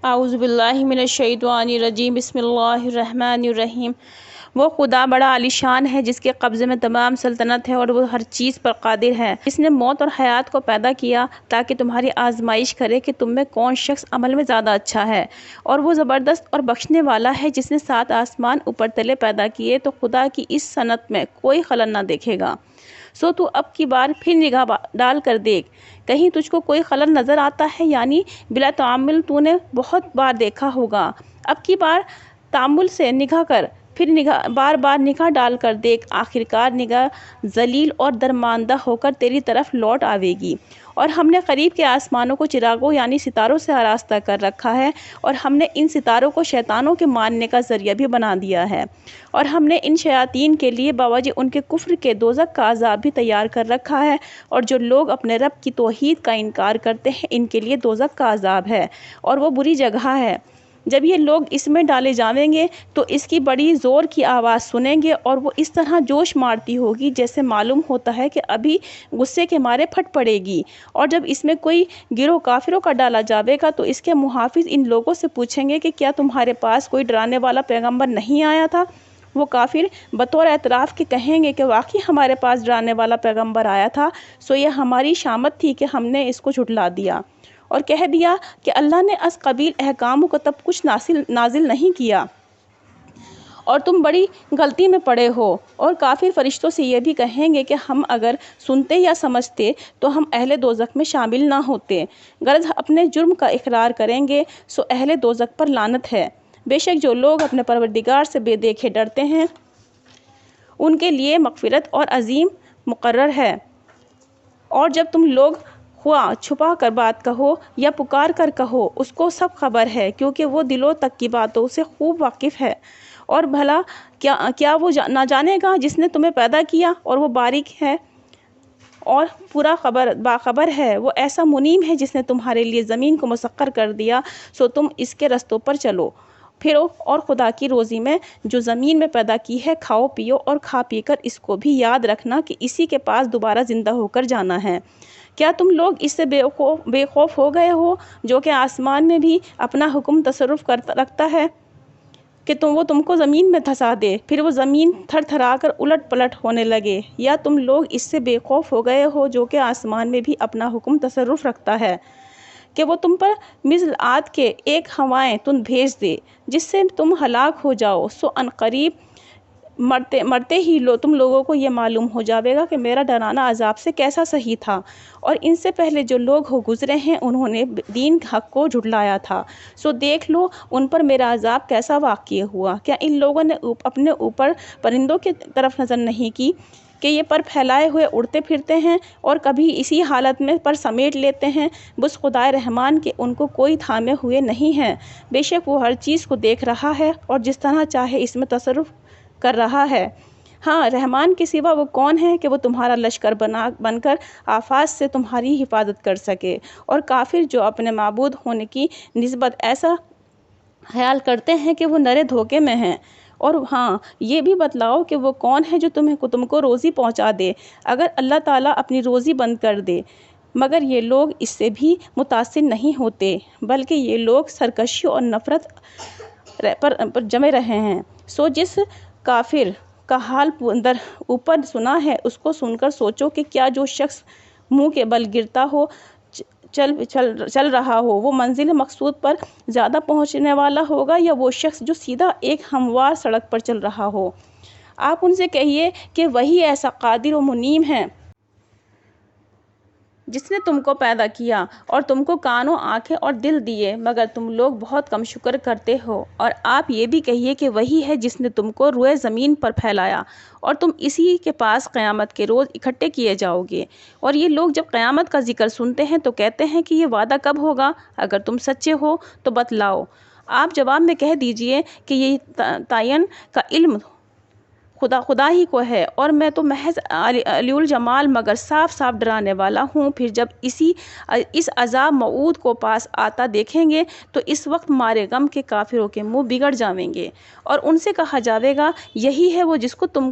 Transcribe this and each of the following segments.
اعوذ باللہ من الشیطان الرجیم، بسم اللہ الرحمن الرحیم۔ وہ خدا بڑا عالیشان ہے جس کے قبضے میں تمام سلطنت ہے اور وہ ہر چیز پر قادر ہے۔ جس نے موت اور حیات کو پیدا کیا تاکہ تمہاری آزمائش کرے کہ تم میں کون شخص عمل میں زیادہ اچھا ہے، اور وہ زبردست اور بخشنے والا ہے جس نے 7 آسمان اوپر تلے پیدا کیے تو خدا کی اس صنعت میں کوئی خلل نہ دیکھے گا۔ سو تو اب کی بار پھر نگاہ ڈال کر دیکھ، کہیں تجھ کو کوئی خلل نظر آتا ہے؟ یعنی بلا تعامل تو نے بہت بار دیکھا ہوگا، اب کی بار تعامل سے نگاہ کر، پھر بار بار نگاہ ڈال کر دیکھ، آخرکار نگاہ ذلیل اور درماندہ ہو کر تیری طرف لوٹ آوے گی۔ اور ہم نے قریب کے آسمانوں کو چراغوں یعنی ستاروں سے آراستہ کر رکھا ہے، اور ہم نے ان ستاروں کو شیطانوں کے ماننے کا ذریعہ بھی بنا دیا ہے، اور ہم نے ان شیاطین کے لیے بوجہ ان کے کفر کے دوزخ کا عذاب بھی تیار کر رکھا ہے، اور جو لوگ اپنے رب کی توحید کا انکار کرتے ہیں ان کے لیے دوزخ کا عذاب ہے، اور وہ بری جگہ ہے۔ جب یہ لوگ اس میں ڈالے جاویں گے تو اس کی بڑی زور کی آواز سنیں گے، اور وہ اس طرح جوش مارتی ہوگی جیسے معلوم ہوتا ہے کہ ابھی غصے کے مارے پھٹ پڑے گی۔ اور جب اس میں کوئی گروہ کافروں کا ڈالا جاوے گا تو اس کے محافظ ان لوگوں سے پوچھیں گے کہ کیا تمہارے پاس کوئی ڈرانے والا پیغمبر نہیں آیا تھا؟ وہ کافر بطور اعتراف کے کہیں گے کہ واقعی ہمارے پاس ڈرانے والا پیغمبر آیا تھا، سو یہ ہماری شامت تھی کہ ہم نے اس کو جھٹلا دیا اور کہہ دیا کہ اللہ نے اس قبیل احکام کو تب کچھ نازل نہیں کیا اور تم بڑی غلطی میں پڑے ہو۔ اور کافر فرشتوں سے یہ بھی کہیں گے کہ ہم اگر سنتے یا سمجھتے تو ہم اہل دوزخ میں شامل نہ ہوتے، غرض اپنے جرم کا اقرار کریں گے، سو اہل دوزخ پر لعنت ہے۔ بے شک جو لوگ اپنے پروردگار سے بے دیکھے ڈرتے ہیں ان کے لیے مغفرت اور عظیم مقرر ہے۔ اور جب تم لوگ خواہ چھپا کر بات کہو یا پکار کر کہو، اس کو سب خبر ہے، کیونکہ وہ دلوں تک کی باتوں سے خوب واقف ہے۔ اور بھلا کیا وہ نہ جانے گا جس نے تمہیں پیدا کیا، اور وہ باریک ہے اور پورا باخبر ہے۔ وہ ایسا منیم ہے جس نے تمہارے لیے زمین کو مسخر کر دیا، سو تم اس کے رستوں پر چلو پھرو، اور خدا کی روزی میں جو زمین میں پیدا کی ہے کھاؤ پیو، اور کھا پی کر اس کو بھی یاد رکھنا کہ اسی کے پاس دوبارہ زندہ ہو کر جانا ہے۔ کیا تم لوگ اس سے بے خوف ہو گئے ہو جو کہ آسمان میں بھی اپنا حکم تصرف رکھتا ہے کہ وہ تم کو زمین میں دھسا دے، پھر وہ زمین تھر تھرا کر الٹ پلٹ ہونے لگے؟ یا تم لوگ اس سے بے خوف ہو گئے ہو جو کہ آسمان میں بھی اپنا حکم تصرف رکھتا ہے کہ وہ تم پر مثل عاد کے ایک ہوائیں تند بھیج دے جس سے تم ہلاک ہو جاؤ، سو عنقریب مرتے ہی تم لوگوں کو یہ معلوم ہو جاوے گا کہ میرا ڈرانا عذاب سے کیسا صحیح تھا۔ اور ان سے پہلے جو لوگ ہو گزرے ہیں انہوں نے دین حق کو جھٹلایا تھا، سو دیکھ لو ان پر میرا عذاب کیسا واقع ہوا۔ کیا ان لوگوں نے اپنے اوپر پرندوں کی طرف نظر نہیں کی کہ یہ پر پھیلائے ہوئے اڑتے پھرتے ہیں اور کبھی اسی حالت میں پر سمیٹ لیتے ہیں؟ بس خدائے رحمان کے ان کو کوئی تھامے ہوئے نہیں ہے، بے شک وہ ہر چیز کو دیکھ رہا ہے اور جس طرح چاہے اس میں تصرف کر رہا ہے۔ ہاں، رحمان کے سوا وہ کون ہے کہ وہ تمہارا لشکر بن کر آفات سے تمہاری حفاظت کر سکے؟ اور کافر جو اپنے معبود ہونے کی نسبت ایسا خیال کرتے ہیں کہ وہ نرے دھوکے میں ہیں۔ اور ہاں، یہ بھی بتلاؤ کہ وہ کون ہے جو تم کو روزی پہنچا دے اگر اللہ تعالیٰ اپنی روزی بند کر دے؟ مگر یہ لوگ اس سے بھی متاثر نہیں ہوتے، بلکہ یہ لوگ سرکشی اور نفرت پر جمے رہے ہیں۔ سو جس کافر کا حال اوپر سنا ہے اس کو سن کر سوچو کہ کیا جو شخص منہ کے بل گرتا ہو چل رہا ہو وہ منزل مقصود پر زیادہ پہنچنے والا ہوگا، یا وہ شخص جو سیدھا ایک ہموار سڑک پر چل رہا ہو؟ آپ ان سے کہیے کہ وہی ایسا قادر و منیم ہے جس نے تم کو پیدا کیا اور تم کو کانوں، آنکھیں اور دل دیے، مگر تم لوگ بہت کم شکر کرتے ہو۔ اور آپ یہ بھی کہیے کہ وہی ہے جس نے تم کو روئے زمین پر پھیلایا اور تم اسی کے پاس قیامت کے روز اکٹھے کیے جاؤ گے۔ اور یہ لوگ جب قیامت کا ذکر سنتے ہیں تو کہتے ہیں کہ یہ وعدہ کب ہوگا؟ اگر تم سچے ہو تو بتلاؤ۔ آپ جواب میں کہہ دیجئے کہ یہ تعین کا علم خدا ہی کو ہے، اور میں تو محض علی الجمال مگر صاف صاف ڈرانے والا ہوں۔ پھر جب اس عذاب موعود کو پاس آتا دیکھیں گے تو اس وقت مارے غم کے کافروں کے منہ بگڑ جاویں گے، اور ان سے کہا جاوے گا یہی ہے وہ جس کو تم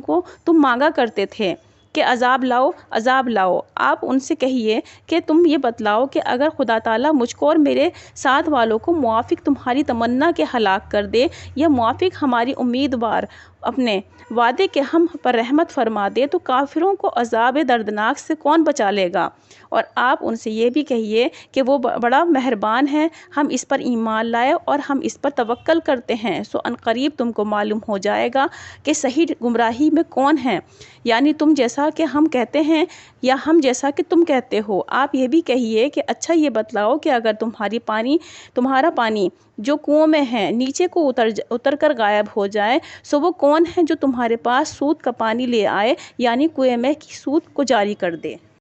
مانگا کرتے تھے کہ عذاب لاؤ عذاب لاؤ۔ آپ ان سے کہیے کہ تم یہ بتلاؤ کہ اگر خدا تعالیٰ مجھ کو اور میرے ساتھ والوں کو موافق تمہاری تمنا کے ہلاک کر دے یا موافق ہماری امیدوار اپنے وعدے کے ہم پر رحمت فرما دے تو کافروں کو عذاب دردناک سے کون بچا لے گا؟ اور آپ ان سے یہ بھی کہیے کہ وہ بڑا مہربان ہے، ہم اس پر ایمان لائے اور ہم اس پر توکل کرتے ہیں، سو ان قریب تم کو معلوم ہو جائے گا کہ صحیح گمراہی میں کون ہے، یعنی تم جیسا کہ ہم کہتے ہیں یا ہم جیسا کہ تم کہتے ہو۔ آپ یہ بھی کہیے کہ اچھا یہ بتلاؤ کہ اگر تمہارا پانی جو کنویں میں ہے نیچے کو اتر کر غائب ہو جائے سو وہ کون ہے جو تمہارے پاس سود کا پانی لے آئے، یعنی کنویں میں کی سود کو جاری کر دے۔